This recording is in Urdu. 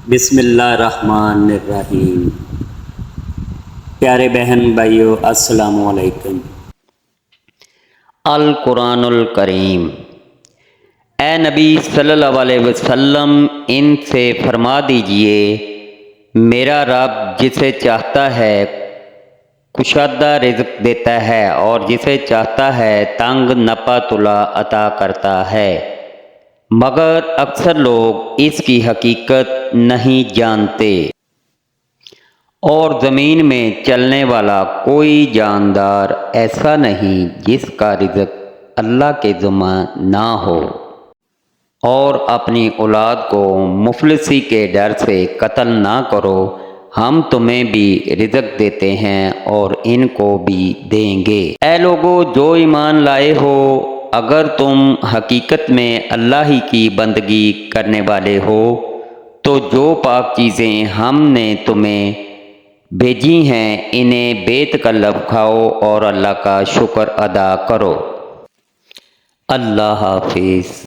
بسم اللہ الرحمن الرحیم۔ پیارے بہن بھائیو، السلام علیکم۔ القرآن الکریم۔ اے نبی صلی اللہ علیہ وسلم، ان سے فرما دیجئے، میرا رب جسے چاہتا ہے کشادہ رزق دیتا ہے اور جسے چاہتا ہے تنگ نپا تلا عطا کرتا ہے، مگر اکثر لوگ اس کی حقیقت نہیں جانتے۔ اور زمین میں چلنے والا کوئی جاندار ایسا نہیں جس کا رزق اللہ کے ذمہ نہ ہو، اور اپنی اولاد کو مفلسی کے ڈر سے قتل نہ کرو، ہم تمہیں بھی رزق دیتے ہیں اور ان کو بھی دیں گے۔ اے لوگو جو ایمان لائے ہو، اگر تم حقیقت میں اللہ ہی کی بندگی کرنے والے ہو تو جو پاک چیزیں ہم نے تمہیں بھیجی ہیں انہیں بے تکلف کھاؤ اور اللہ کا شکر ادا کرو۔ اللہ حافظ۔